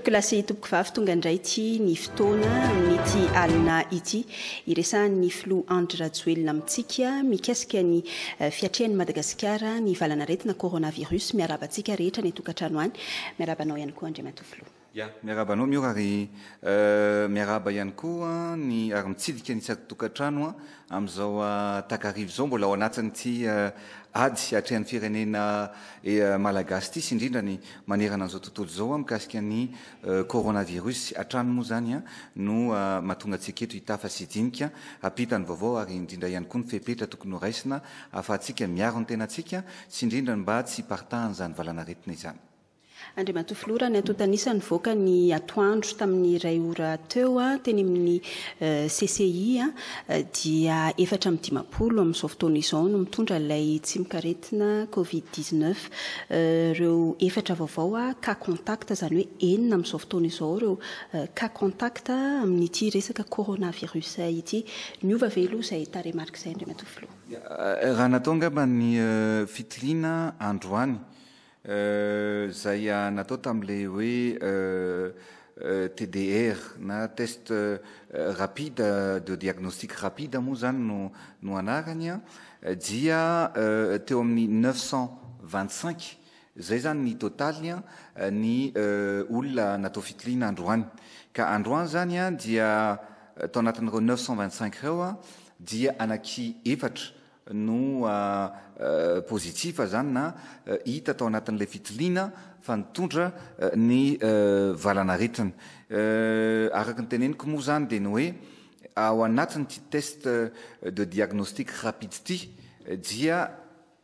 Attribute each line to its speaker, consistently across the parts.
Speaker 1: Kilasy tompoko vavy tonga indray ity ny fotoana mety alina ity iresahan'ny filoha Andry Rajoelina amintsika mikasika ny fiatrehan'i Madagasikara ny valanaretina coronavirus miaraba antsika rehetra ny tokantrano any miarabanao ihany koa Andriamatoa filoha.
Speaker 2: Ya, miarabanao mio ary miaraba ihany koa ny ary mitsidika ny tokantrano amin'izao takarivo zao mbola ao anatin'ity ady atrehan'ny firenena malagasy ity sy indrindra ny manerana an'izao tontolo zao mikasika ny coronavirus atrano moa zany no mahatonga antsika eto hitafa sy hidinika apita ny vaovao ary indrindra ihany koa ny fepetra tokony ho raisina ahafahantsika miaro ny tenantsika sy indrindra mba tsy hiparitahan' izany valanaretina izany.
Speaker 1: Andriamatoa filoha ny antotanisa nivoaka ny atoandro tamin'ny iray ora teo teny amin'ny CCI dia 4:30 amin'izao fotoana izao no mitondra ilay tsy mikaretina Covid-19 ireo efatra vaovao cas contact zany hoe enina amin'izao fotoana izao ireo cas contact amin'ity resaka coronavirus ity niova velo izay taremarika izay Andriamatoa filoha.
Speaker 2: Raha natao angamba ny fitiliana androany zay natao tam'le hoe TDR na test rapide de diagnostic rapide moa zany no anarany dia teo amin'ny 925 zay zany ny totaly ny olona natao fitiliana androany ka androany zany dia tao anatin'ireo 925 reo dia anaky efatra no pozitiva zany na hita tao anatin'ilay fitiliana fa nitondra ny valanaretina araka ny teneniko moa zany dia ny hoe ao anatin'ity test de diagnostic rapide ity dia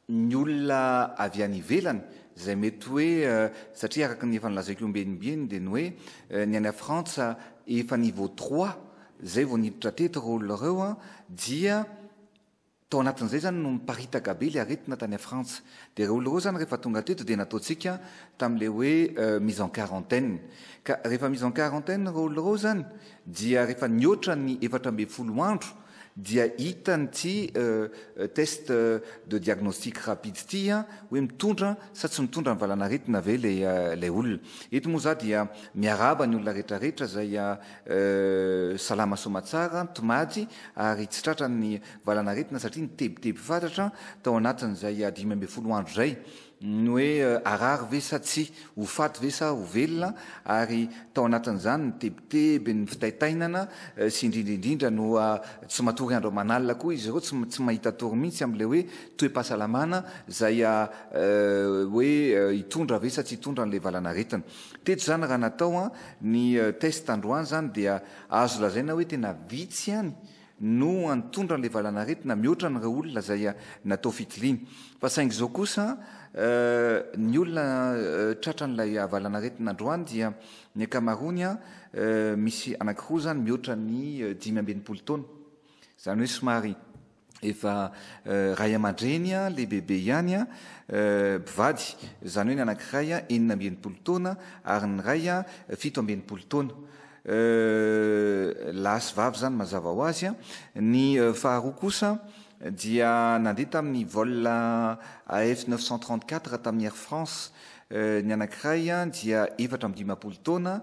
Speaker 2: ny olona avy any ivelany zay mety hoe satria araka ny efa nilazaiko ombenimbieny dia ny hoe ny any Frantsa efa niveau 3 zay vao niditra teto ireo olona ireo dia tao anatin'izay zany no miparitaka be le aretina tany a Frantsa dia ireo olona ireo zany rehefa tonga teto dia nataontsika tamin'le hoe mise en quarantaine ka rehefa mise en quarantaine ireo olona ireo zany dia rehefa nioatra ny 14 andro dia hitan'ity test de diagnostic rapide ity hoe mitondra sa tsy mitondra ny valanaretina ve lay olona eto moa za dia miaraba ny olona rehetrarehetra zay salama somatsara tomady ary tsy tratra ny valanaretina satria nitebiteby fantatra tao anatin'izay 15 andro zay ny hoe arary ve sa tsy ho faty ve sa ho velona ary tao anatin'izany nitebiteby ny fitaitainana sy indrindraindrindra no tsy matory andro manalina koa izy ireo tsy mahita tory mihitsy amin'le hoe toe-pahasalamana zay hoe hitondra ve sa tsy hitondra n'le valanaretina teto zany raha natao ny test androany zany dia azo lazaina hoe tena vitsy ihany no antondra n'le valanaretina mihoatra n'ireo olona zay natao fitiliana fa saingy zao kosa ny olona tratra n'ilay valanaretina androany dia ny akamarony misy anankiroa zany mihoatra ny 5 taona zany hoe somary efa ray aman-dreny le bebe ihany mpivady zany hoe ny anankiray 19 taona ary ny ray 17 taona lasy vavy zany mazava ho azy ny faharoa kosa dia nandeha tamin'ny vol AF 934 tamin'ny Air France ny anankiray dia 17 taona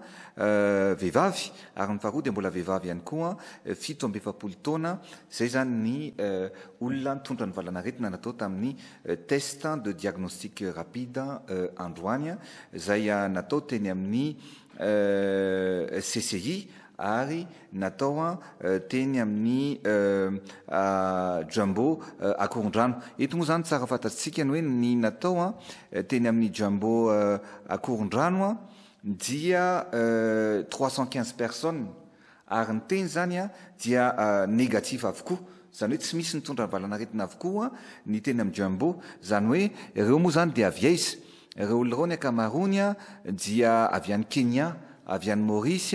Speaker 2: vehivavy ary ny faharoa dia mbola vehivavy ihany koa 17 taona zay zany ny olona nitondra ny valanaretina natao tamin'ny test de diagnostic rapide androany zay natao teny amin'ny CCI ary natao teny amin'ny Jumbo Akorondrano eto moa zany tsara fantatsika ny hoe ny natao teny amin'ny Jumbo Akorondrano dia 315 personnes ary ny teny zany dia négatif avokoa zany hoe tsy misy nitondra ny valanaretina avokoa ny teny amin'ny Jumbo zany hoe ireo moa zany dia avy aiza ireo olona ireo ny akamarony dia avy any Kenya avy any Maurice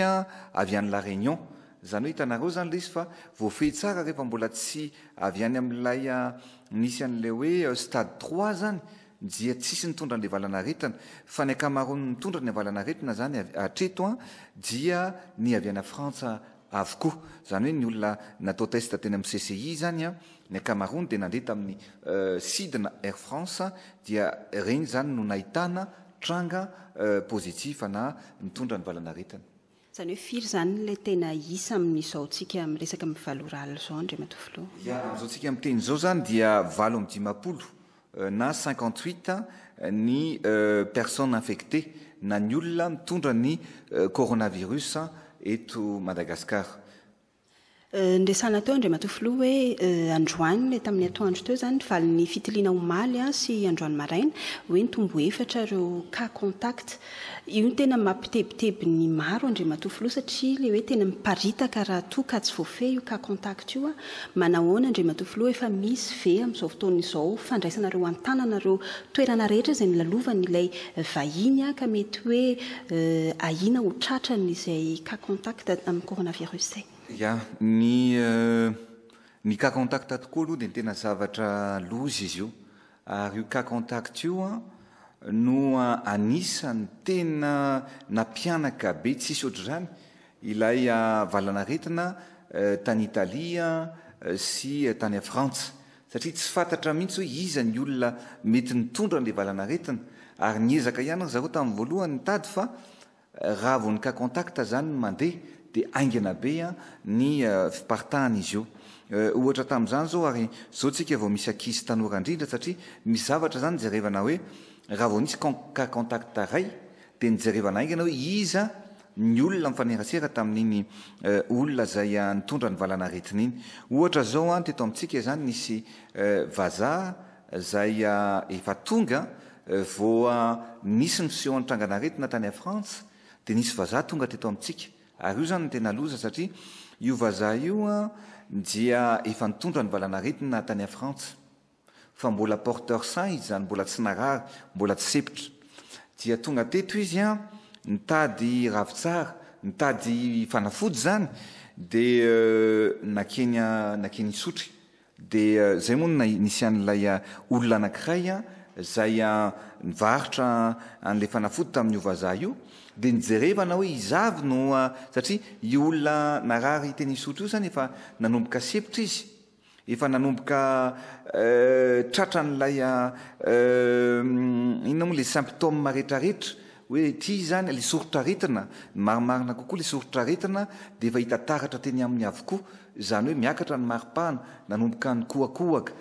Speaker 2: avy any La Réunion zany hoe hitanareo zany le izy fa voafehy tsara rehefa mbola tsy avy any amin'ilay nisy an'le hoe stade 3 zany dia tsisy nitondra n'le valanaretina fa ny akamarony nitondra ny valanaretina zany hatreto dia ny avy any Frantsa avokoa zany hoe ny olona natao test teny amin'ny CCI zany ny akamarony dia nandeha tamin'ny sidina Air France dia reny zany no nahitana tranga positif na mitondra ny valanaretana.
Speaker 1: Zany hoe firy zany le tena isa amin'izao tsika amin'ny resaka mivalorala zao Andriamatofiloha?
Speaker 2: Amin'izao tsika amin'ny teny izao zany dia 8 na 58 ny personnes infectées na ny olona mitondra ny coronavirus eto Madagasikara.
Speaker 1: Ndresana teo Andriamatofiloha hoe androany le tamin'ny atoandro teo zany valin'ny fitiliana omaly sy androany maraina hoe nitombo 4 ireo cas contact. Io tena mampitebiteby ny maro Andriamatofiloha satria le hoe tena miparitaka raha toa ka tsy voafehy io cas contact io manahoana Andriamatofiloha efa misy ve amin'izao fotoana izao fandraisanareo an-tananareo toerana rehetra izay nilalovan'ilay vahiny ka mety hoe ahina ho tratran'izay cas contact amin'ny coronavirus zay?
Speaker 2: Ny cas contact tokoa aloha dia tena zavatra loza izy io ary io cas contact io no anisan'ny tena nampianaka be tsisy ohatr'izany ilay valanaretina tany Italia sy tany Frantsa satria tsy fantatra mihitsy hoe iza ny olona mety nitondra an'ilay valanaretina ary niezaka ihany zareo tamin'ny voalohany nitady fa raha vao ny cas contact zany mandeha dia aingana be ny fipartahana izy io. Ohatra tamin'izany zao ary zao tsika vao misy ankizy tanora indrindra satria misy zavatra zany jerevana hoe raha vao nisy cas contact ray dia nijerevana aingana hoe iza ny olona mifanerasera tamin'iny olona zay nitondra ny valanaretina iny. Ohatra zao teto amintsika zany nisy vazaha zay efa tonga vao nisy ny fiseho an-tranganaretina tany Frantsa dia nisy vazaha tonga teto amintsika. Ary io zany tena loza satria io vazaha io dia efa nitondra ny valanaretina tany Frantsa fa mbola porteur sain izy zany, mbola tsy narary, mbola tsy sepitra. Dia tonga teto izy nitady ravitsara, nitady fanafody zany dia nakeny isotry. Dia zay moa nisy an'ilay olona anankiray zay nivarotra an'ilay fanafody tamin'io vazaha io dia nijerevana hoe izavy no satria io olona narary teny isotry io zany efa nanomboka sepitra izy, efa nanomboka tratra n'ilay inona moa le symptôme rehetrarehetra hoe ty zany le sorotraretina marimarina kokoa le sorotraretina dia efa hita taratra teny amin'ny avokoa zany hoe miakatra ny maripana, nanomboka ny koakoaka,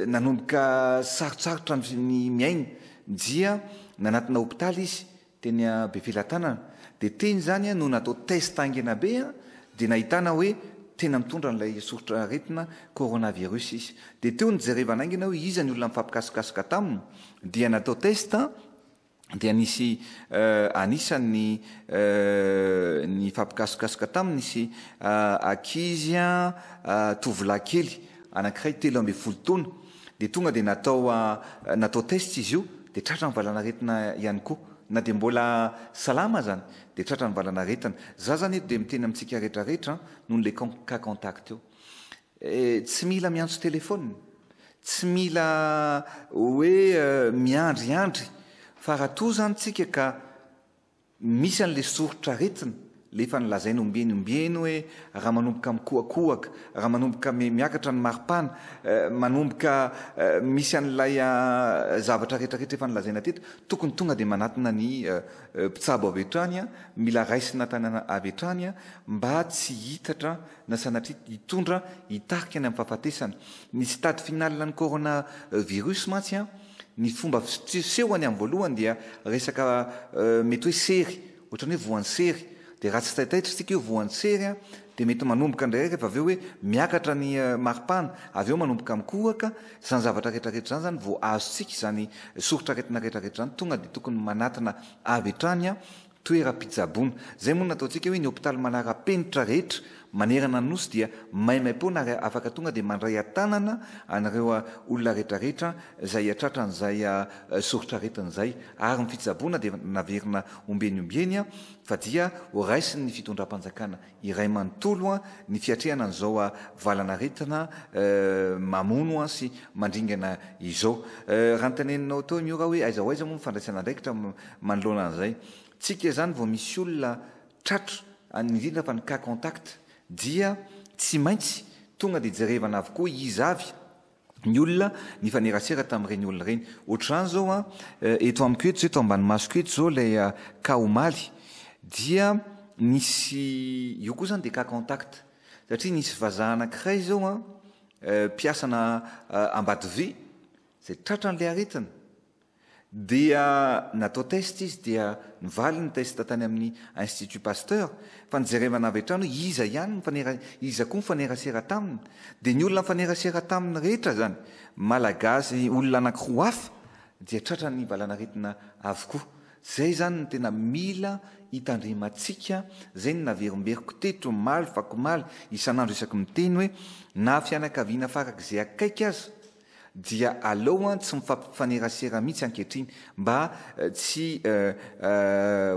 Speaker 2: nanomboka sarotsarotra ny miaina dia nanatina hopitaly izy teny Bevelantanana dia teny zany no natao test aingana be dia nahitana hoe tena mitondra n'ilay sorotraretina coronavirus izy. Dia teo nijerevana aingana hoe iza ny olona mifampikasokasoka taminy dia natao test dia nisy anisan'ny ny fampikasokasoka taminy nisy ankizy tovolahy kely anankiray 13 taona dia tonga dia natao test izy io dia tratra ny valanaretina ihany koa na dia mbola salama zany dia tratra ny valanaretina. Za zany eto dia miteny amintsika rehetrarehetra noho n'ilay cas contact io tsy mila miantso telefona, tsy mila hoe miandriandry fa raha toa zany tsika ka misy an'ilay sorotraretina lefa nilazaina ombeny hoe raha manomboka mikoakoaka, raha manomboka miakatra ny maripana, manomboka misy an'ilay zavatra rehetrarehetra efa nilazaina teto tokony tonga dia manatona ny mpitsabo avy hatrany mila raisina tanàna avy hatrany mba tsy hitatra na sanatria hitondra hitarika any amin'ny fahafatesana. Nisy tady finalina ny coronavirus mantsy ny fomba fisehony amin'ny voalohany dia resaka mety hoe sery, ohatrany hoe voan'ny sery. Dia raha tsy taitaitra sika io voan'ny sery dia mety manomboka ndraiky rehefa avy eo hoe miakatra ny maripana, avy eo manomboka mikohaka, zany zavatra rehetrarehetra zany vao azontsika zany sorotraretina rehetrarehetra zany tonga dia tokony manatona avy hatrany toeram-pitsaboana. Zay moa nataontsika hoe ny hopitaly manara-penitra rehetra manerana ny nosy dia maimaim-poana ary afaka tonga dia mandray an-tanana anareo olona rehetrarehetra zay atratra n'izay sorotraretin'izay ary ny fitsaboana dia naverina ombenyombeny fa dia ho raisiny ny fitondram-panjakana iray manontolo ny fiatrehana n'izao valanaretina mamono sy mandringana izao. Raha nyteneninao teo miora hoe aiza ho aiza moa fandraisana andraikitra manoloana an'izay. Tsika zany vao misy olona tratra indrindra fa ny cas contact dia tsy maintsy tonga dia jerevana avokoa izy avy ny olona ny fanerasera tamin'ireny olona ireny ohatr'izany zao a eto amiko eto zao eto ambany masoko eto zao ilay cas omaly dia nisy io koa zany dia cas contact satria nisy vazaha anankiray zao a mpiasana Ambatovi zay tratra n'ilay aretina dia natao test izy dia nivaly ny test tany amin'ny Institut Pasteur fa nijerevana avy hatrany iza ihany iza koa mifanerasera taminy dia ny olona mifanerasera taminy rehetra zany malagasy olona anankiroa hafa dia tratra ny valanaretina avokoa zay zany ny tena mila hitandremantsika zay ny naverimberiko teto maly vakomaly isan'andro isaky miteny hoe na fianakaviana farak'izay akaiky aza dia aleo tsy mifampifanerasera mihitsy ankehitriny mba tsy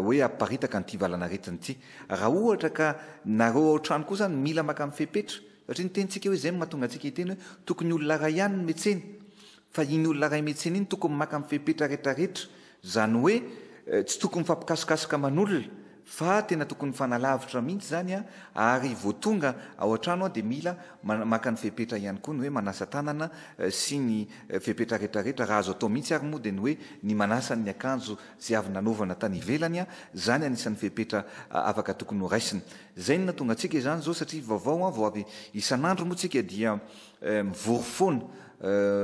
Speaker 2: hoe amparitaka nyity valanaretina ity raha ohatra ka nareo ao-trano koa zany mila maka amin'ny fepetra satria ny tenitsika hoe zay mahatonga antsika hiteny hoe tokony olona ray ihany ny metseny fa iny olona ray metseny iny tokony maka amin'ny fepetra rehetrarehetra zany hoe tsy tokony mifampikasokasoka man'olona fa tena tokony fanalavitra mihitsy zany a ary vo tonga ao an-trano dia mila maka ny fepetra ihany koa ny hoe manasa tanana sy ny fepetra rehetrarehetra raha azo atao mihitsy ary moa dia ny hoe ny manasa ny akanjo zay avy nanaovana tany ivelany a zany anisan'ny fepetra afaka tokony horaisiny zay ny natonga antsika izany zao satria vaovao vao avy isan'andro moa tsika dia mivory foana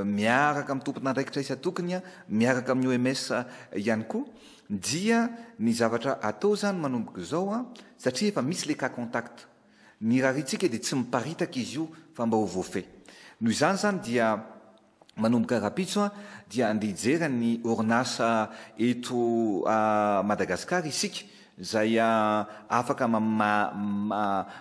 Speaker 2: miaraka amin'ny tompon'andraikitra isa-tokony a miaraka amin'ny OMS ihany koa dia ny zavatra atao zany manomboka izao a satria efa misy le cas contact ny raharitsika dia tsy miparitaka izy io fa mba ho voafay noho izany zany dia manomboka rapitso a dia andeha hijery ny orinasa eto Madagasikara isika zay afaka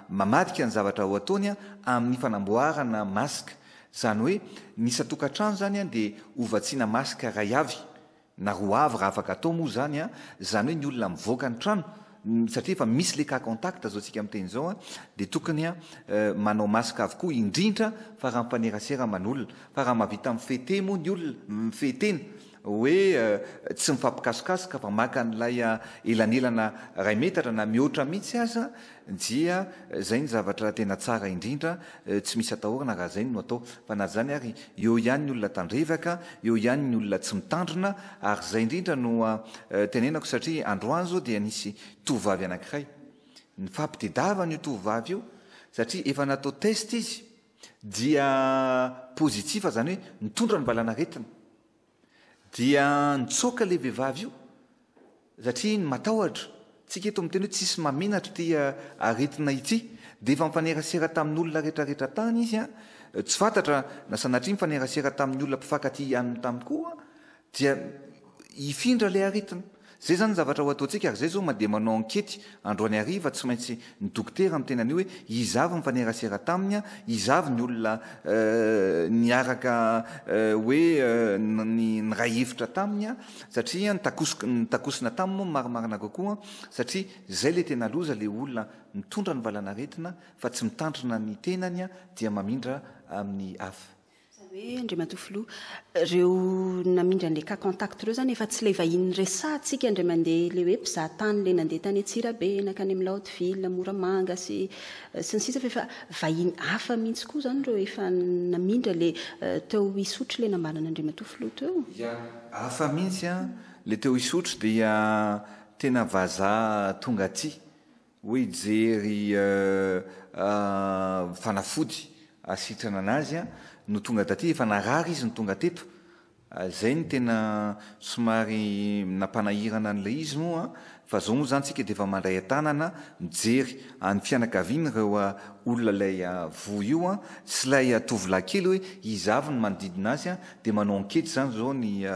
Speaker 2: mamadika ny zavatra ho ataony a amin'ny fanamboarana masika zany hoe nisy atokantrano zany a dia ovatsiana masika ray avy na roa avy raha afaka atao moa zany a zany hoe ny olona mivoaka ny trano satria efa misy le cas contact zao tsika miteny zao a dia tokony a manao masika avokoa indrindra fa raha mifanerasera man'olona fa raha mahavita mifete moa ny olona mifetena hoe tsy mifampikasokasoka fa maka n'ilay elanelana ray metatra na mihoatra mihitsy aza dia zay ny zavatra tena tsara indrindra tsy misy atahorana raha zay no atao fa na zany ary eo ihany ny olona tandrevaka eo ihany ny olona tsy mitandrina ary zay indrindra no tenenako satria androany zao dia nisy tovovavy anankiray ny fampitedavana io tovovavy io satria efa natao test izy dia pozitiva zany hoe mitondra ny valanaretina dia nitsoaka le vehivavy io satria ny matahotra tsika eto miteny hoe tsisy mamenatra ty aretina ity dia efa mifanerasera tamin'olona rehetrarehetra tany izy a tsy fantatra na sanatria mifanerasera tamin'ny olona mpifankaty aniny tamikoa dia hifindra le aretina zay zany zavatra ho ataontsika ary zay zao mandeha manao ankety androany ariva tsy maintsy ny dokotera amin'ny tenany hoe izavy mifanerasera taminy a izavy ny olona niaraka hoe ny ray hevitra taminy a satria nitakosina taminy moa marimarina kokoa satria zay le tena loza le olona mitondra ny valanaretina fa tsy mitandrina ny tenany a dia mamindra amin'ny hafa
Speaker 1: hoe Andriamatofilo reo namindra an'le cas contact reo zany efa tsy le vahiny resatsika indray mandeha le hoe mpizahatany le nandeha tany Antsirabe nakany amin'ny Haute-Ville Moramanga sy ny sisa fa efa vahiny hafa mihitsy koa zany reo efa namindra le teo isotry le nambarana Andriamatofilo teo
Speaker 2: hafa mihitsy a le teo isotry dia tena vazaha tonga aty hoe ijery fanafody asitrana anazy a no tonga taty efa narary izy no tonga teto zay ny tena somary nampanahirana an'ilay izy moa fa zao moa zany tsika dia efa mandray an-tanana mijery any fianakaviana ireo olona lay vo io a sy lay tovolahy kely hoe izavy ny manodidina azy a dia manao ankety zany zao ny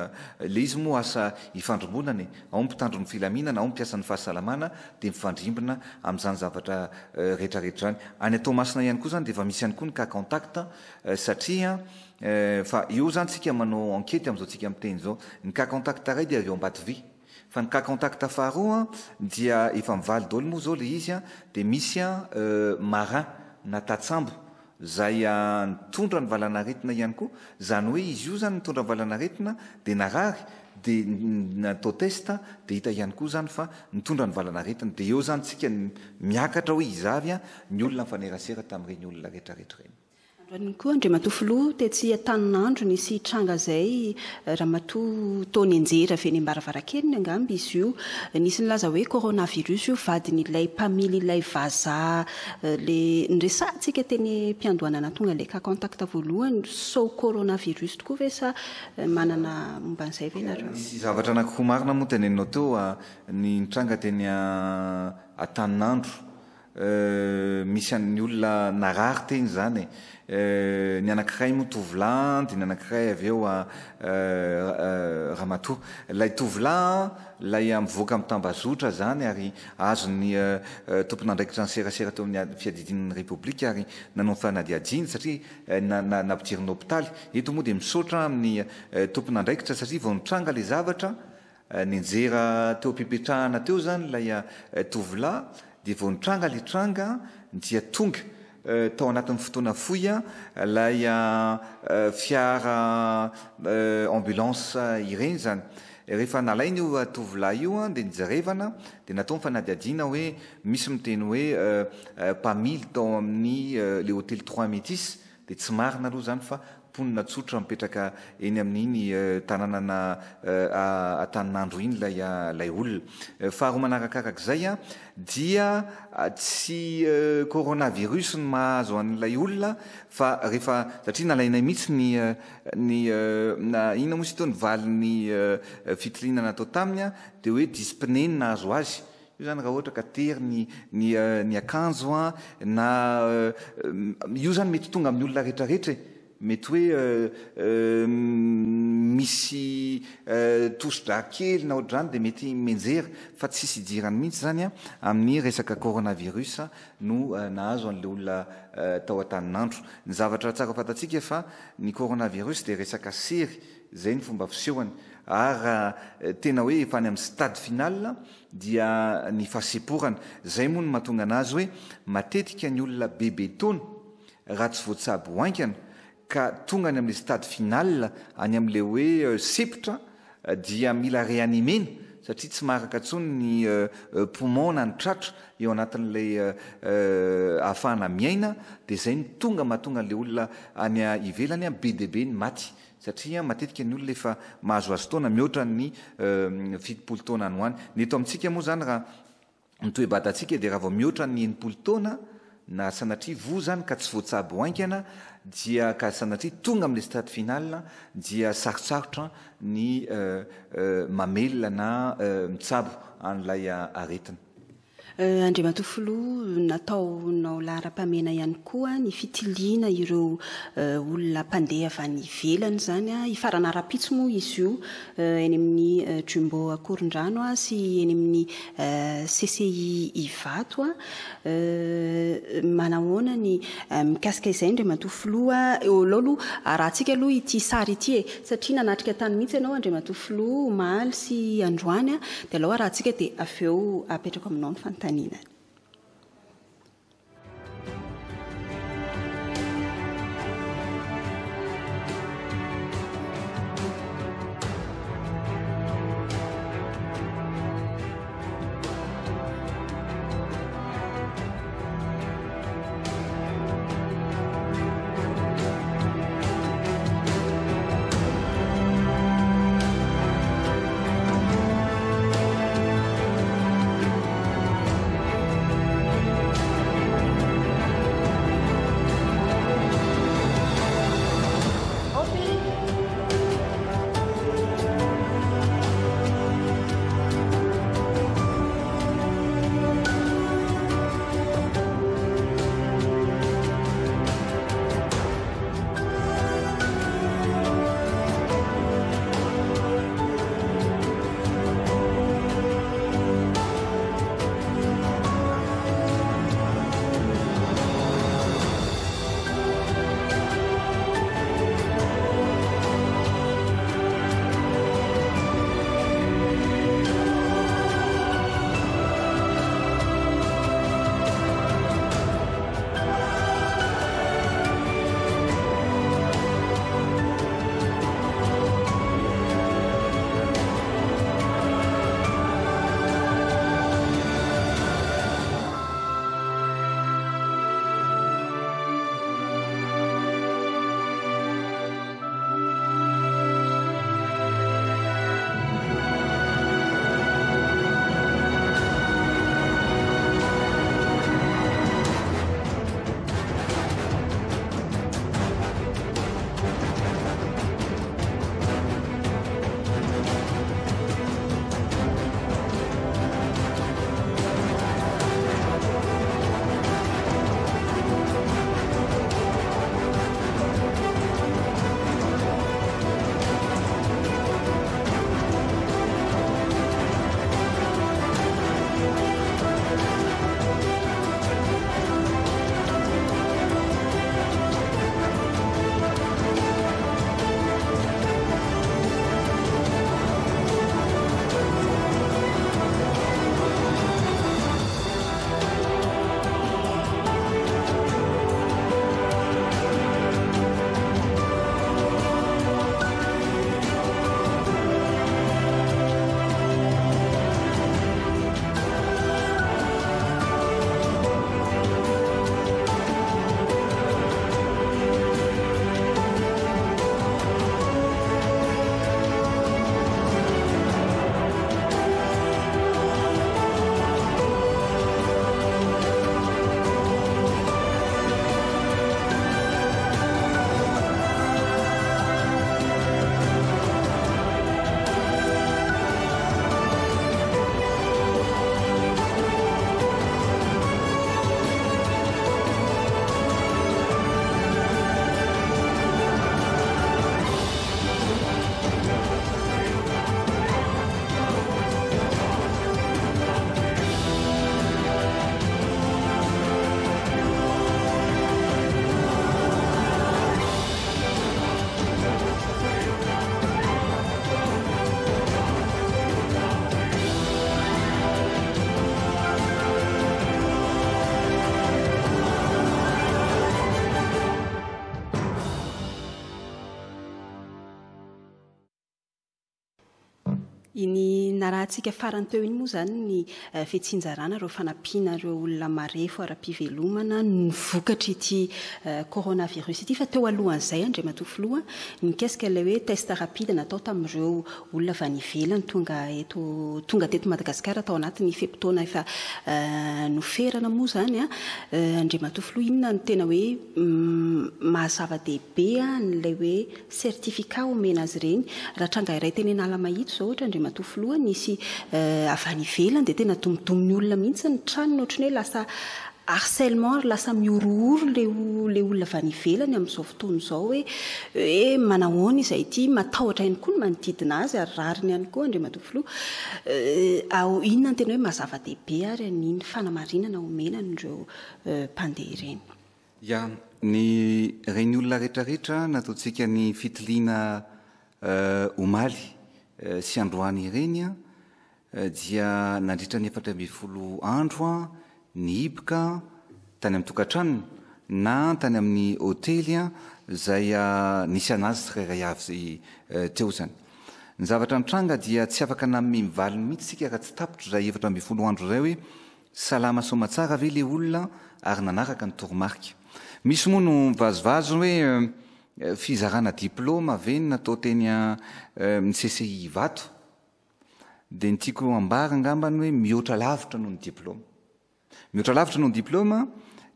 Speaker 2: le izy moa asa ifandrimbonany ao mpitandro ny filaminana ao mpiasa ny fahasalamana dia mifandrimbona amin'izany zavatra rehetrarehetra zany any Toamasina ihany koa zany dia efa misy ihany koa ny cas contact satria fa eo zany tsika manao ankety amin'izao tsika miteny zao ny cas contact ray dia avy eo Ambatovi fa ny cas contact faharoa dia efa mivaly daoly moa zao le izy a dia misy marin na tatsambo zay nitondra ny valanaretina ihany koa zany hoe izy io zany nitondra ny valanaretina dia narary dia natao testa dia hita ihany koa zany fa nitondra ny valanaretina dia eo zany tsika miakatra hoe izavy a ny olona mifanerasera tamin'ireny olona rehetrarehetra ireny
Speaker 1: Rany koa Andriamatoa tetsy Antaninandro nisy tranga zay Ramatoa Tony Anjera feny Ambaravarakely angamba izy io nisy nilaza hoe coronavirus io vadin'ilay mpamily ilay vazaha le nresantsika teny mpiandohanana tonga le ka contact voalohany so coronavirus tokoa ve sa manana momba an'izay ve nareo?
Speaker 2: Nisy zavatra anankiroa marina moa tenenao teo ny tranga teny Antaninandro misy an'ny olona narary teny zany ny anankiray moa tovolahy dia ny anankiray avy eo ramatoa ilay tovolahy lay mivoaka amin'ny tambazotra zany ary azony tompon'andraikitra ny serasera teo amin'ny fiadidin'ny repoblika ary nanao fanadiadiana satria nampidiriny hôpitaly eto moa dia misaotra amin'ny tompon'andraikitra satria vao nitranga le zavatra nianjera teo ampipetrahana teo zany lay tovolahy dia vao nitranga le tranga dia tonga tao anatin'ny fotoana fohy lay fiara ambulance ireny zany rehefa nalainy io tovolahy io dia nijerevana dia natao ny fanadiadiana hoe misy miteny hoe mpamily tao amin'ny le hôtely 3 Métis dia tsy marina aloha zany fa mponina tsotra mipetraka eny amin'iny tanànana Antaninandro iny lay olona faharoa manarakarak'izay dia tsy coronavirus ny mahazo an'ilay olona fa rehefa satria nalainay mihitsy ny ina moa sy teo ny valin'ny fitiliana natao taminy dia hoe dispneny nahazo azy io zany raha ohatra ka tery ny akanjo na io zany mety tonga amin'ny olona rehetrarehetra mety hoe misy tosidra kely na ohatr'izany dia mety menjera fa tsisy idirany mihitsy zany amin'ny resaka coronavirus no nahazo an'ilay olona tao Antaninandro. Ny zavatra tsara fantatsika fa ny coronavirus dia resaka sery zay ny fomba fisehony ary tena hoe efa any amin'ny stade final dia ny fahaseporana zay moa no mahatonga anazy hoe matetika ny olona bebe taona raha tsy voatsabo hoaingana ka tonga any amin'ny stade final any amin'le hoe sepotra dia mila réanimena satria tsy maharaka tsony ny poumon na ny tratra eo anatin'ilay ahafahana miaina dia zay ny tonga mahatonga an'le olona any ivelany be dia be ny maty satria matetika ny olona efa mahazo azo taona mihoatra ny 70 taona any hoany. Ny eto amintsika moa zany raha mitoebatantsika dia raha vao mihoatra ny 80 taona na sanatria vo zany ka tsy voatsabo hoaingana dia ka sanatria tonga amin'le stade final dia sarotsarotra ny mamelona na mitsabo an'ilay aretina.
Speaker 1: Andriamatoa nataonao lahara-pamena ihany koa ny fitiliana ireo olona mpandeha avy any ivelany zany hifarana rapitso moa izy io eny amin'ny Jumbo Akorondrano sy eny amin'ny CCI Ivato manahoana ny mikasika izay Andriamatoa lolo arahantsika aloha ity sary ity satria nanatrika tany mihitsy ianao Andriamatoa Omaly sy Androany dia aloha arahantsika dia avy eo apetrako aminao ny fanontaniana. Iny narahantsika farany teo iny moa zany ny fihetsinjarana ireo fanampiana ireo olona marefo ara-pivelomana ny vokatry ity coronavirus ity fa teo alohan'izay Andriamatofiloha mikasika ilay hoe test rapide natao tamin'ireo olona avy any ivelany tonga teto Madagasikara tao anatin'ny fepitaona efa noferana moa zany Andriamatofiloha inona no tena hoe mahazava-dehibe n'ilay hoe sertifika omena azy ireny raha tranga iray teny Analamahitsy zao ohatra Andriamatofiloha nisy avy any ivelany dia tena domidomin'ny olona mihitsy ny tranony ohatrany hoe lasa harcèlement lasa miorooro le olona avy any ivelany amin'izao fotoana izao hoe manahoana izay ity matahotra ihany koa ny manodidina azy ary rariny ihany koa Andriamatofiloha inona ny tena hoe mazava-dehibe ary an'iny fanamarinana omenan'ireo mpandeha ireny.
Speaker 2: Ya, reny olona rehetrarehetra nataontsika ny fitiliana omaly sy androany ireny dia nandritra ny 4 andro ny hiboka tany amin'ny tokantranony na tany amin'ny hôtely izay nisy anazy tsirairay avy teo zany. Ny zavatra nitranga dia tsy afaka namin'ny mivaliny mihitsy sika raha tsy tapitra izay 4 andro izay hoe salama soma tsara ve le olona ary nanaraka ny toromarika. Misy moa no vazovazo hoe fizarana diplôma ve natao teny amin'ny CCI Vato dia ny tiako ambara angambany hoe mihoatra lavitra noho ny diplôma. Mihoatra lavitra noho ny diplôma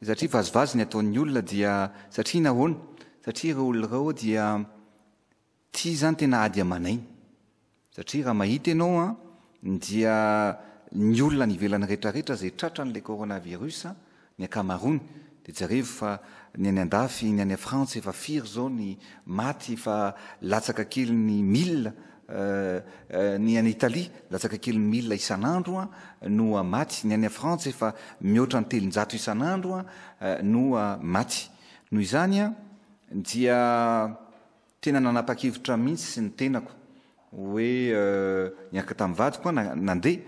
Speaker 2: satria vazovazo ny ataon'ny olona dia satria nahoana satria ireo olona ireo dia tia zany tena ady amanainy satria raha mahita ianao dia ny olona ny ivelany rehetrarehetra izay tratra n'ilay coronavirus ny ankamaroany dia jereo fa ny any andafy ny any Frantsa efa firy zao ny maty fa latsaka kely ny 1000 ny any Italia latsaka kely ny 1000 isan'andro no maty ny any Frantsa efa mihoatra ny 300 isan'andro no maty. Noho izany dia tena nanapa-kevitra mihitsy ny tenako hoe niaraka tamin'ny vadiko nandeha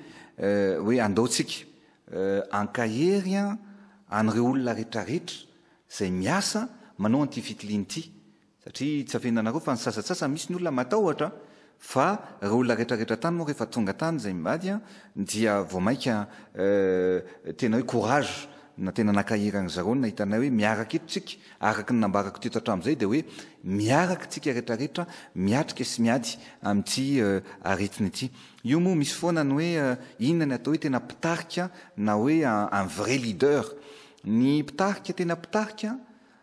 Speaker 2: hoe andaotsika ankahery an'ireo olona rehetrarehetra izay miasa manao an'ity fitiliana ity satria tsy afenanareo fa ny sasatsasa misy ny olona matahotra fa ireo olona rehetrarehetra tany moa rehefa tonga tany izay mivady dia vao maika tena hoe courage na tena nakahery an'izareo nahitanay hoe miaraka eto tsika araka ny nambarako teto hatramin'izay dia hoe miaraka tsika rehetrarehetra miatrika sy miady amin'ity aretina ity. Io moa misy foana ny hoe inona ny atao hoe tena pitarika na hoe un vrai leader. Ny pitarika tena pitarika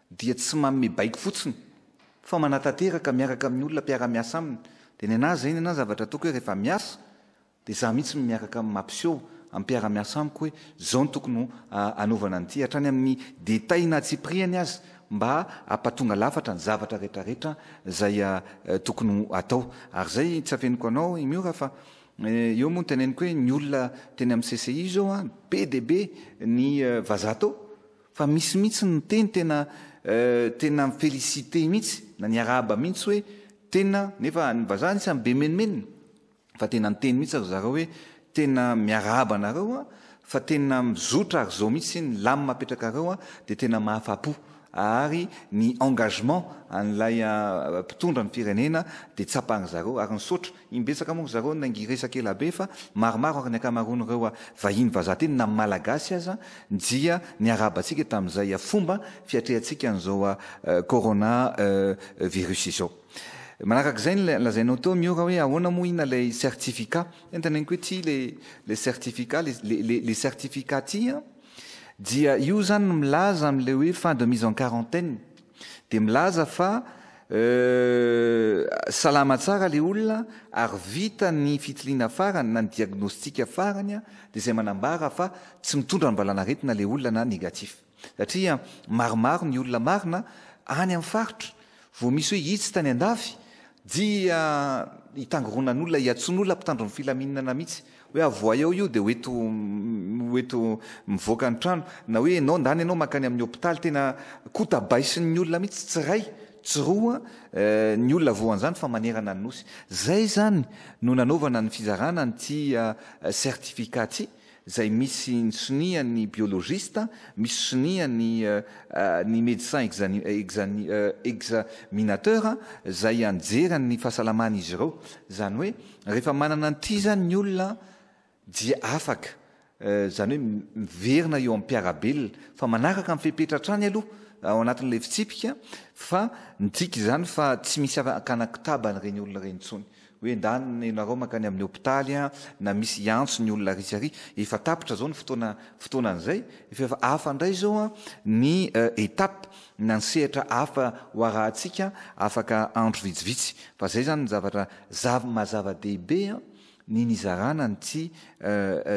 Speaker 2: dia tsy manome baiko fotsiny fa manatanteraka miaraka amin'ny olona mpiara-miasa aminy. Dia ny anazy zay ny anazy zavatra ataoko hoe rehefa miasa dia za mihitsy miaraka amin'ny mampiseho amin'ny mpiara-miasa amiko hoe zao ny tokony anaovana an'ity hatrany amin'ny détail na tsy priany azy mba hampatonga lafatra ny zavatra rehetrarehetra izay tokony atao. Ary zay tsy afeniko anao miora fa eo moa ny teneniko hoe ny olona teny amin'ny CCI zao be dia be ny vazato fa misy mihitsy ny teny tena félicité mihitsy na ny araba mihitsy hoe tena nefa ny vazaha nisy be menimenina fa tena ny teny mihitsy ary zareo hoe tena miarahaba anareo fa tena mizotra ary zao mihitsy ny lamy mapetraka areo dia tena mahafapo ary ny engagement an'ilay mpitondra ny firenena dia tsapahany zareo ary nysaotra imbetsaka moa zareo nangiresaka ela be fa maromaro ary ny ankamaroany ireo vahiny vazaha teny na malagasy aza dia ny arabantsika tamin'izay fomba fiatrehantsika an'izao corona virus izao. Manaraka izay lazainao teo miora hoe ahoana moa ina lay certificat entaneniko hoe ty le certificat les certificats ty dia io zany milaza amin'ilay hoe fin de mise en quarantaine dia milaza fa salama tsara le olona ary vita ny fitiliana farany na ny diagnostika farany dia izay manambara fa tsy mitondra ny valanaretina le olona na négatif satria maromaro ny olona marina any amin'ny faritra vao misy hoe hitsy tany andafy dia hitangoronan'olona hiatson'olona mpitandro ny filaminana mihitsy hoe avoa eo io dia hoeto mivoaka ny trano na hoe anao ndany ianao makany amin'ny hôpitaly tena kotabaisin'ny olona mihitsy tsy ray tsy roa ny olona voan'izany fa manerana ny nosy. Zay zany no nanaovana ny fizarana nyty certificat ty zay misy ny sonia ny biologiste, misy sonia ny médecin examinateur zay anjery ny fahasalamana izy ireo. Zany hoe rehefa manana an'ity zany ny olona dia afaka zany hoe miverina eo amin'ny mpiarabelona fa manaraka amin'ny fepetratrany aloha ao anatin'ilay fitsipika fa nitsika izany fa tsy misy akanakitaba n'ireny olona ireny intsony hoe ndaniny ianareo makany amin'ny hôpitaly na misy antso ny olona risary efa tapitra zao ny fotoanan'izay efa hafa indray zao ny étape na ny sehatra hafa ho arahantsika afaka andro vitsivitsy fa zay zany ny zavatra mazava-dehibe ny nizarana nyty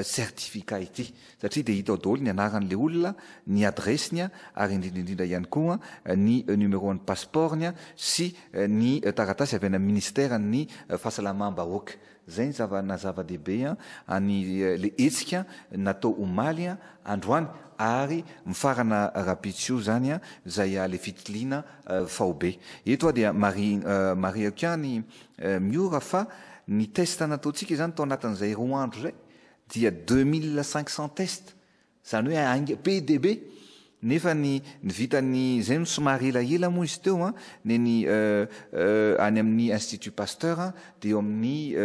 Speaker 2: certificat ity satria dia hita ao daholo ny anaran'le olona ny adresiny ary indrindraindrindra ihany koa ny numéro ny passeportny sy ny taratasy avy any amin'ny ministère ny fahasalamam-bahoaka. Zay ny zava-dehibe any le hetsika natao omaly androany ary mifarana rapitio zany zay le fitiliana faobe. Eto dia Maria Kiany miora fa ny test nataontsika zany tao anatin'izay roa andro zay dia 2500 test zany hoe PDB nefa ny vitany zay no somary elaela moa izy teo ny any amin'ny Institut Pasteur dia eo amin'ny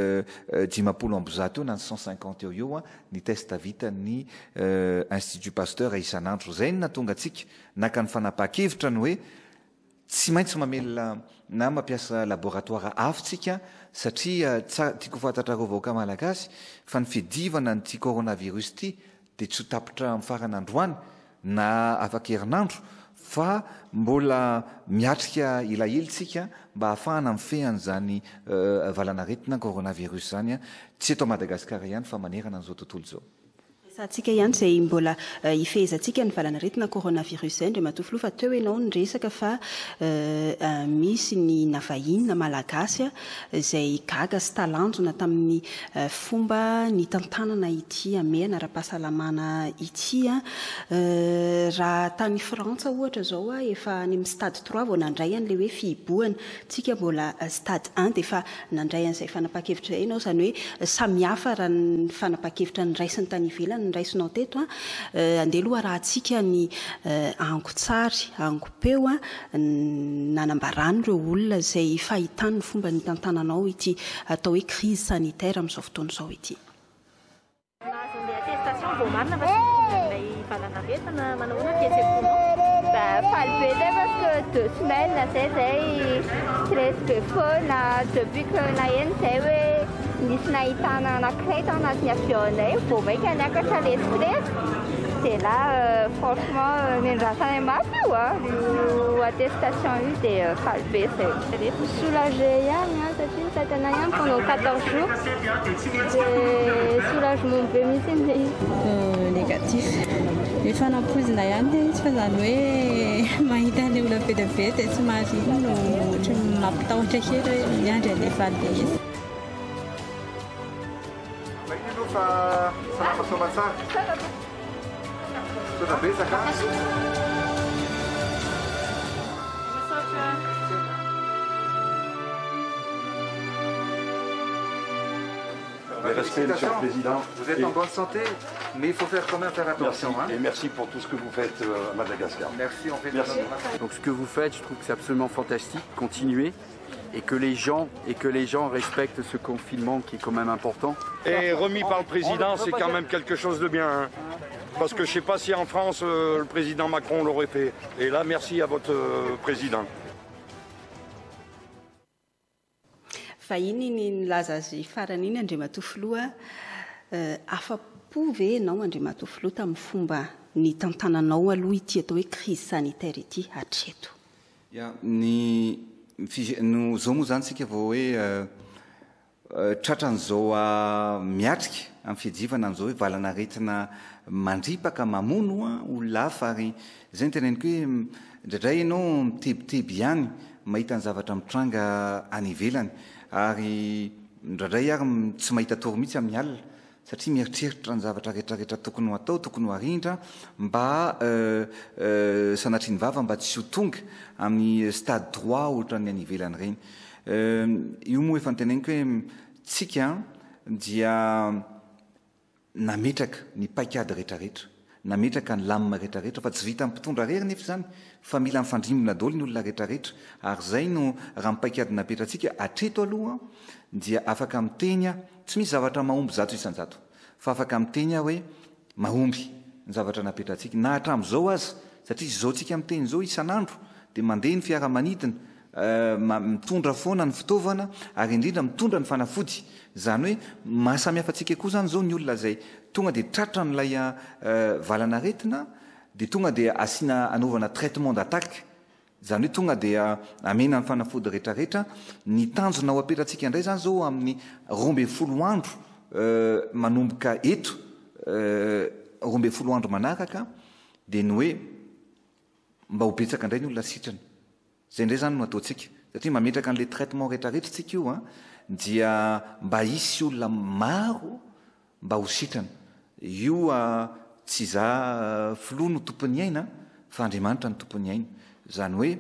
Speaker 2: 500 ambozato eo na 150 eo ny test vitany Institut Pasteur isan'andro. Zay no natonga atsika naka ny fanapaha-kevitra ny hoe tsy maintsy mamelona na mampiasa laboratoire afitsika satria tiako fantatrareo vahoaka malagasy fa ny fidivana nyty coronavirus ity dia tsy ho tapitra mifarana androany na afaka herinandro fa mbola miatrika elaelitsika mba hahafahana mifehana zany valanaretina coronavirus zany tsy eto Madagasikara ihany fa manerana an'izao tontolo zao.
Speaker 1: Tsika ihany zay mbola ifehezantsika ny valanaretina coronavirus zay ndre matofilo fa teo ianao ny resaka fa misy ny navahiny malagasy zay gaga sy talanjona tamin'ny fomba ny tantanana ity amehana ara-pahasalamana ity raha tany Frantsa ohatra zao efa any amin'ny stade 3 vao nandray an'le hoe fihibohana tsika mbola stade 1 dia efa nandray an'izay fanapaha-kevitra zay ianao zany hoe samihafa raha ny fanapaha-kevitra ny raisiny tany ivelany raisinao teto andeha aloha rahantsika ny angotsary angopeo nanambarany ireo olona zay fahitany ny fomba ny tantananao ity atao hoe crise sanitaire amin'izao fotoana izao ity.
Speaker 3: Palpé parce que 2 semaines zay presque foana depuis que naheno zay hoe nisy nahitana anankiray tao anatin'ny avionnay vao maika niakatra l'Express dia là franchement nendrasany mafy io attestation io dia palpé zay soulagé ihany satria tatana ihany pendant 14 jours dia soulagement be mihitsy
Speaker 4: négatif efa nampozina ihany dia izy fa zany hoe mahita ny olona be dia be dia tsy marino no ohatra ny mampitahotra kely hoe miandry alefa be izy.
Speaker 2: Magnino fa sanapasoma tsara? Soda betsaka?
Speaker 5: Respect, Monsieur le Président.
Speaker 2: Vous êtes en bonne santé, mais il faut quand même faire attention.
Speaker 5: Merci, et merci pour tout ce que vous faites à Madagascar.
Speaker 2: Merci, on fait
Speaker 5: merci.
Speaker 6: Donc ce que vous faites, je trouve que c'est absolument fantastique. Continuez et que les gens respectent ce confinement qui est quand même important.
Speaker 5: Et remis par le président, c'est quand même quelque chose de bien. Hein. Parce que je ne sais pas si en France, le président Macron l'aurait fait. Et là, merci à votre président.
Speaker 1: Fa iny nilaza azy farany iny Andriamatofiloha afa-po ve ianao Andriamatofiloha tamin'ny fomba ny tantananao aloha ity atao hoe crise sanitaire ity hatreto.
Speaker 2: Zao moa zany tsika vao hoe tratran'izao miatrika amin'ny fiadivana amin'izao hoe valanaretina mandripaka mamono olona hafa ary zay ny teneniko hoe indraindray ianao mitebiteby ihany mahita ny zavatra mitranga any ivelany ary indraindray ary tsy mahita tory mihitsy amin'ny alina satria mieritreritra ny zavatra rehetrarehetra tokony ho atao tokony ho arindra mba sanatriany vava mba tsy ho tonga amin'ny stade 3 ohatra ny any ivelany reny. Io moa efa niteneniko hoe tsika dia nametraka ny paikady rehetrarehetra nametraka ny lamina rehetrarehetra fa tsy vita mpitondra rery nefa zany fa mila mifandrimina daholo ny olona rehetrarehetra ary zay no raha mipaikady napetratsika atreto aloha dia afaka miteny tsy misy zavatra mahomby zato isanjato fa afaka miteny hoe mahomby ny zavatra napetratsika na hatram'izao azy satria zao tsika miteny zao isan'andro dia mandeha ny fiaramanidina mitondra foana ny fitaovana ary indrindra mitondra ny fanafody zany hoe mahasamihafa atsika koa zany zao ny olona zay tonga dia tratra n'ilay valanaretina dia tonga dia asiana anaovana traitement d'attaque zany hoe tonga dia amena ny fanafody rehetrarehetra ny tanjona ao apetratsika indray zany zao amin'ny 12 andro manomboka eto 12 andro manaraka dia ny hoe mba ho betsaka indray ny olona sitrana zay indray zany no ataontsika satria mametraka an'ilay traitement rehetrarehetra tsika io dia mba hisy olona maro mba ho sitrana io tsy za filoha no tompony aina fa Andriamanitra ny tompony aina zany hoe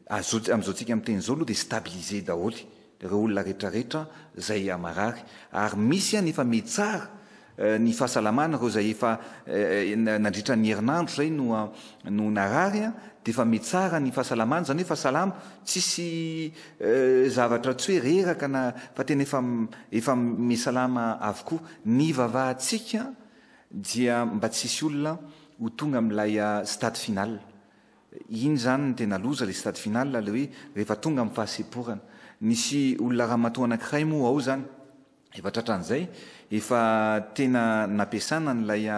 Speaker 2: am'izao tsika miteny zao aloha dia stabiliser daholy ireo olona rehetrarehetra zay amarary ary misy nefa metsara ny fahasalamana reo zay efa nandritra ny herinandro zay no narary dia efa metsara ny fahasalamana zany hoe fahasalama tsisy zavatra tsy hoe reraka fa tena efa mesalama avokoa ny vavahantsika dia mba tsisy olona ho tonga amin'ilay stade final iny zany ny tena loza le stade final le hoe rehefa tonga amin'ny fahaseporana nisy olona raha matoa anankiray moa ao zany efa tratran'izay efa tena nampiasana n'ilay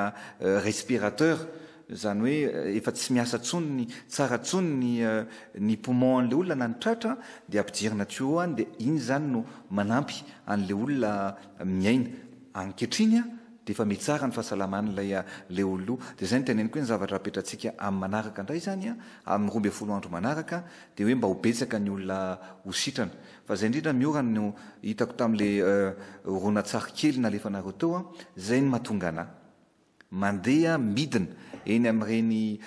Speaker 2: respirateur zany hoe efa tsy miasa tsony tsara tsony ny poumon an'le olona na ny tratra dia ampidirina tuyau any dia iny zany no manampy an'le olona miaina ankehitriny dia efa metsara ny fahasalaman'ilay le olona dia zay ny teneniko hoe ny zavatra apetratsika amin'ny manaraka indray zany amin'ny 12 andro manaraka dia hoe mba ho betsaka ny olona ho sitrana fa zay indrindra miorana no hitako tamin'le horonan-tsary kely nalefanareo teo zay ny mahatonga anahy mandeha midina eny amin'ireny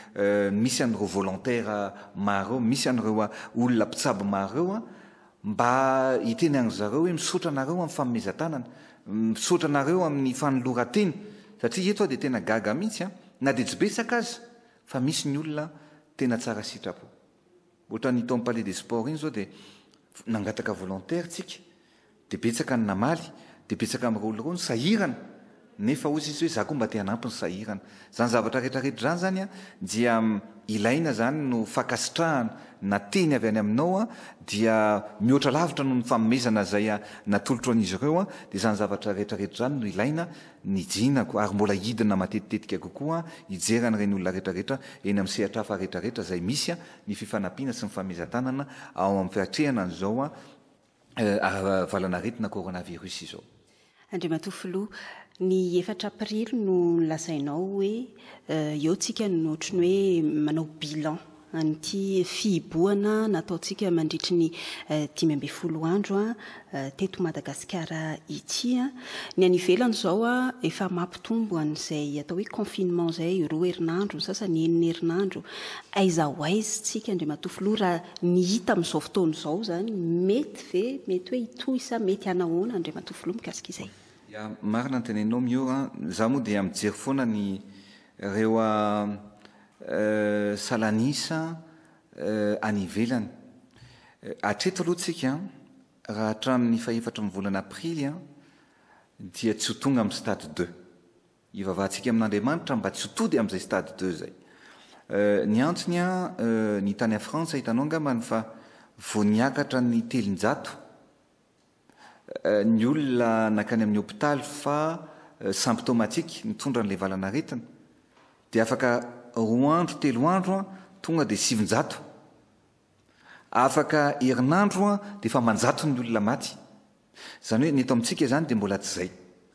Speaker 2: misy an'ireo volontaire maro misy an'ireo olona mpitsabo maro mba hiteny an'zareo hoe misaotra anareo amin'ny fanomezan-tanana misaotra anareo amin'ny fanoloran-teny satria eto dia tena gaga mihitsy na dia tsy betsaka azy fa misy ny olona tena tsara sitrapo ohatra ny tao amin'ny palais des sports iny zao dia nangataka volontaire tsika dia betsaka ny namaly dia betsaka amin'ireo olona reo ny sahirana nefa ozy izy hoe za koa mba te hanampy ny sahirana zany zavatra rehetrarehetra zany zany dia ilaina zany no fakasitrahana na teny avy any aminao dia mihoatra lavitra no ny famomezana zay natolotro an'izy ireo dia zany zavatra rehetrarehetra zany no ilaina ny jinako ary mbola hidina matetitetika kokoa hijeran'ireny olona rehetrarehetra eny amin'ny sehatra hafa rehetrarehetra zay misy ny fifanampiana sy ny famezan-tanana ao amin'ny fiatrehana an'izao valanaretina coronavirus izao.
Speaker 1: Andriamatofilo ny 4 aprily no lazainao hoe eo tsika no ohatrany hoe manao bilan an'ity fihiboana nataontsika mandritry ny 12 andro teto Madagasikara ity ny any ivelany zao efa mampitombo an'izay atao hoe confinement zay 2 herinandro ny sasany 9 herinandro aiza ho aiza tsika Andriamatofilo raha ny hita amin'izao fotoana izao zany mety hoe hitoy mety anahoana Andriamatofilo mikasika izay.
Speaker 2: Marina ny tenenao mio za moa dia mijery foana ny ireo salanisa any ivelany atreto aloha tsika raha hatramin'ny faefatra ny volana aprily dia tsy ho tonga amin'ny stade 2 ivavahantsika amin'Andriamanitra mba tsy ho tody amin'izay stade 2 zay ny antony ny tany a Frantsa hitanao angambany fa vao niakatra ny 300 ny olona nakany amin'ny hôpitaly fa symptomatique mitondra n'ilay valanaretina dia afaka 2 andro 3 andro tonga dia 700 afaka herinandro dia efa manjato ny olona maty zany hoe ny eto amintsika zany dia mbola tsy zay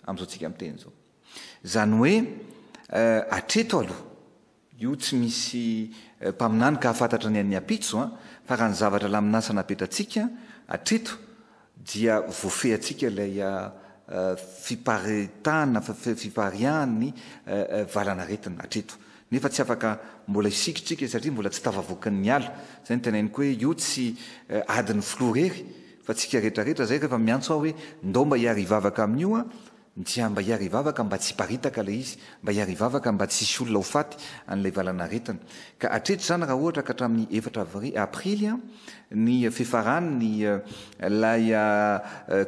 Speaker 2: amin'izao tsika miteny zao zany hoe atreto aloha io tsy misy mpaminany ka hafantatra ny an'ny apitso fa raha ny zavatra laminasa napetratsika atreto dia voafehantsika ilay fiparitana fipariahany valanaretina atreto nefa tsy afaka mbola isikitrika satria mbola tsy tafavoakan'ny ala zay ny teneniko hoe io tsy adiny filoha rery fa tsika rehetrarehetra zay rehefa miantso aho hoe ndao mba hiary hivavaka amin'io dia mba hiarivavaka mba tsy paritaka le izy mba hiarivavaka mba tsy isy olona ho faty an'ilay valanaretana ka atreto zany raha ohatra ka hatramin'ny 4 aprily ny fifarany ny lay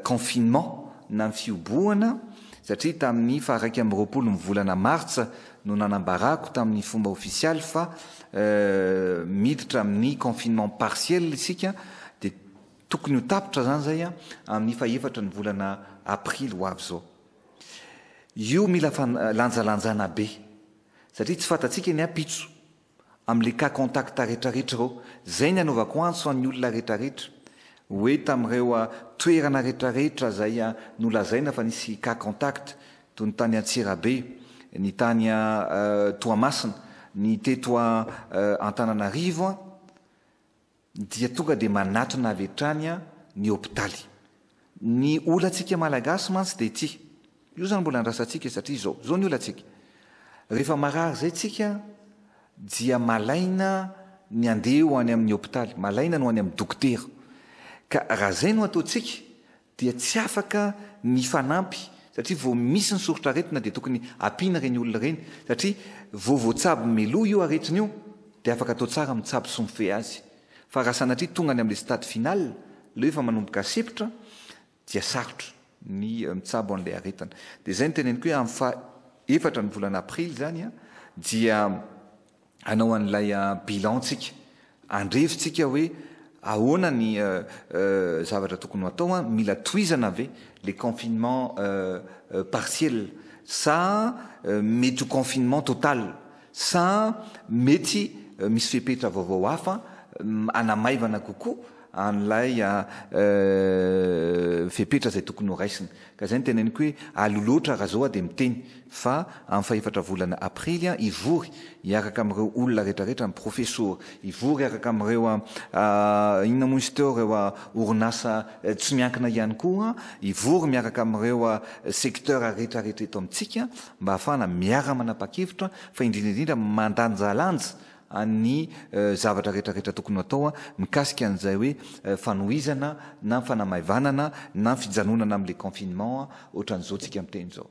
Speaker 2: confinement na ny fioboana satria tamin'ny 1 ny volana martsa no nanambarako tamin'ny fomba ofisialy fa miditra amin'ny confinement partiel isika dia tokony ho tapitra zany zay amin'ny 4 ny volana aprily ho avy zao. Io mila lanjalanjana be satria tsy fatatsika ny apitso amin'le cas contact rehetrarehetra reo zay ny anaovako anso an'ny olona rehetrarehetra hoe tamin'ireo toerana rehetrarehetra zay nolazaina fa nisy cas contact toy ny tany Antsirabe, ny tany Toamasina, ny teto Antananarivo dia tonga dia manatrina avy hatrany ny hôpitaly. Ny olantsika malagasy mantsy dia ity io zany mbola andrasantsika satria zao ny olantsika rehefa marary zay tsika dia malaina ny andeha ho any amin'ny hôpitaly, malaina no any amin'ny dokotera ka raha zay no ataontsika dia tsy afaka ny fanampy satria vao misy ny soritra aretina dia tokony ampina reny olona reny satria voatsabo meloa io aretina io dia afaka atao tsara mitsabo sy mifehy azy fa raha sanatria tonga any amin'le stade final le efa manomboka sepitra dia sarotra ny mitsabo an'ilay aretina dia zay ny teneniko hoe amin'ny 4 ny volana aprily zany dia anao an'ilay bilantsika andrevitsika hoe ahoana ny zavatra tokony atao mila toizana ave le confinement partiel sa mety confinement total sa mety misy fepetra vaovao hafa anamaivana kokoa an'ilay fepetra zay tokony ho raisina ka zay ny teneniko hoe aloloatra raha zao dia miteny fa amin'ny 4 volana aprily ivory hiaraka amin'ireo olona rehetrarehetra amin'ny professeur ivory hiaraka amin'ireo inona moa izy teo ireo orinasa tsy miankina ihany koa ivory miaraka amin'ireo secteur rehetrarehetra eto amintsika mba hahafana miara manapa-kevitra fa indrindraindrindra mandanjalanja ny zavatra rehetrarehetra tokony atao mikasika an'izay hoe fanohizana na fanamaivanana na fijanonana amin'le confinement ohatran'izao tsika miteny zao.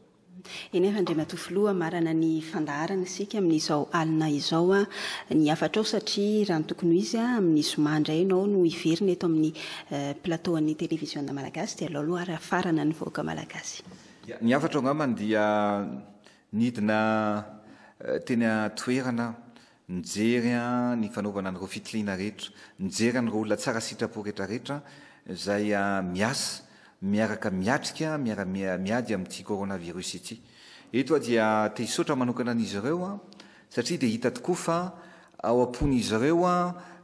Speaker 1: Eny Andriamatofiloha marana ny fandaharana isika amin'izao alina izao ny afatrao satria raha ny tokony izy amin'ny zoma indray ianao no iverina eto amin'ny plateau an'ny télévision malagasy dia aloha ary afarana ny vahoaka malagasy.
Speaker 2: Ny afatra angambany dia nidina teny toerana nijery ny fanaovana an'ireo fitiliana rehetra, nijery an'ireo olona tsara sitrapo rehetrarehetra zay miasa miaraka miatrika miady amin'ity coronavirus ity. Eto dia te hisotra manokana an'izy ireo satria dia hita tokoa fa ao ampon'izy ireo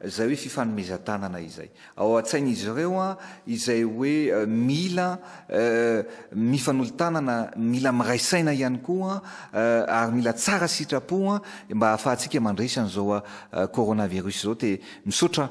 Speaker 2: zay hoe fifanomezan-tanana izay. Ao an-tsain'izy ireo izay hoe mila mifanolo-tanana, mila miraisaina ihany koa ary mila tsara sitrapo mba ahafahantsika mandresa an'izao coronavirus zao. Te misotra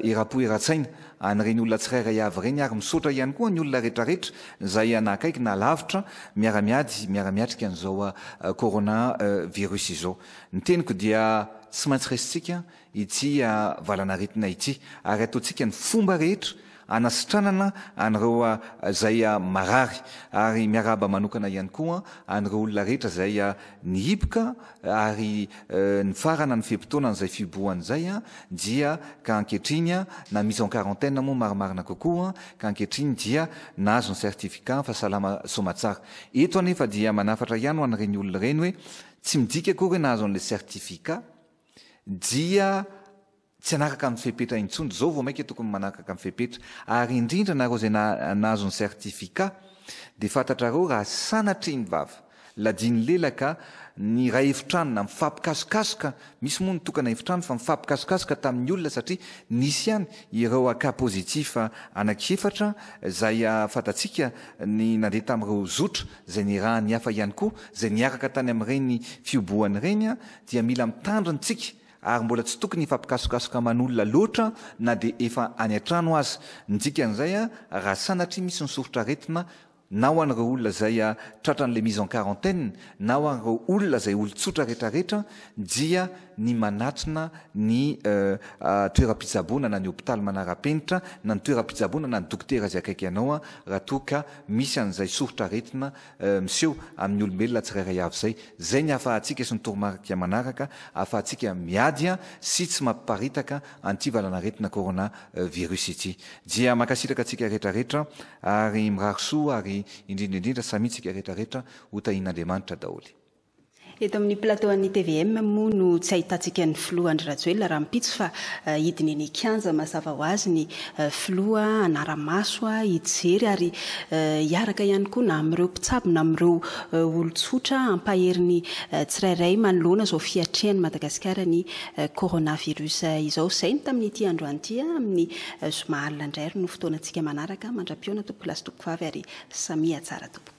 Speaker 2: era-po era-tsaina an'ireny olona tsirairay avy ireny ary misotra ihany koa ny olona rehetrarehetra zay anakaiky na lavitra miara-miady miara-miatrika an'izao coronavirus izao. Ny teniko dia tsy maintsy resitsika ity valanaretina ity ary ataontsika ny fomba rehetra anasitranana an'ireo zay marary ary miaraba manokana ihany koa an'ireo olona rehetra zay nihiboka ary ny farana ny fepitaonan'izay fiboan'izay dia ka ankehitriny na mise en quarantaine moa marimarina kokoa ka ankehitriny dia nahazo ny certificat fahasalama somatsara. Eto anefa dia manafatra ihany ho an'ireny olona ireny hoe tsy midika akory nahazo an'ilay certificat dia tsy anaraka amin'ny fepetra intsony zao vao maika tokony manaraka amin'ny fepetra ary indrindra nareo zay nahazo ny certificat dia fantatrareo raha sanatry ny vava ladiny lelaka ny raha efitrano na mifampikasokasoka misy moa nitokana efitrano fa mifampikasokasoka tamin'ny olona satria nisy ihany ireo cas positif anankefatra zay fantatsika ny nandeha tamin'ireo zotra zay nirahan'ny hafa ihany koa zay niaraka tany amin'ireny fioboany ireny dia mila mitandronytsika ary mbola tsy tokony hifampikasokasoka man'olona loatra na dia efa any an-trano azy. Ny dikan'izay raha sanatria misy ny soritra aretina na ho an'ireo olona zay tratran'le mise en quarantaine na ho an'ireo olona zay olon-tsotra rehetrarehetra dia ny manatrina ny toeram-pitsaboana na ny hôpitaly manara-penitra na ny toeram-pitsaboana na ny dokotera zay akaiky ianao raha toa ka misy an'izay sorotra aretina miseho amin'ny olombelona tsirairay avy zay ny ahafahantsika sy ny toromarika manaraka ahafahantsika miady sy tsy mampiparitaka an'ity valanaretina corona virus ity dia makasitraka atsika rehetrarehetra ary mirarosoa ary indrindraindrindra samitsika rehetrarehetra ho tahin'Andriamanitra daholy.
Speaker 1: Eto amin'ny plateau an'ny TVM moa no tsy ahitantsika ny filoha Andry Rajoelina raha mipitso fa hidiny ny kianja mazava ho azy ny filoha anaramaso hijery ary hiaraka ihany koa na amin'ireo mpitsabo na amin'ireo olon-tsotra ampaheriny tsirairay manoloana izao fiatrehan'ny Madagasikara ny coronavirus izao. Izay ny tamin'ity androany ity amin'ny zoma alina indray no fotoanantsika manaraka mandra-piona tompo lasy tompo vavy ary samia tsara tompo.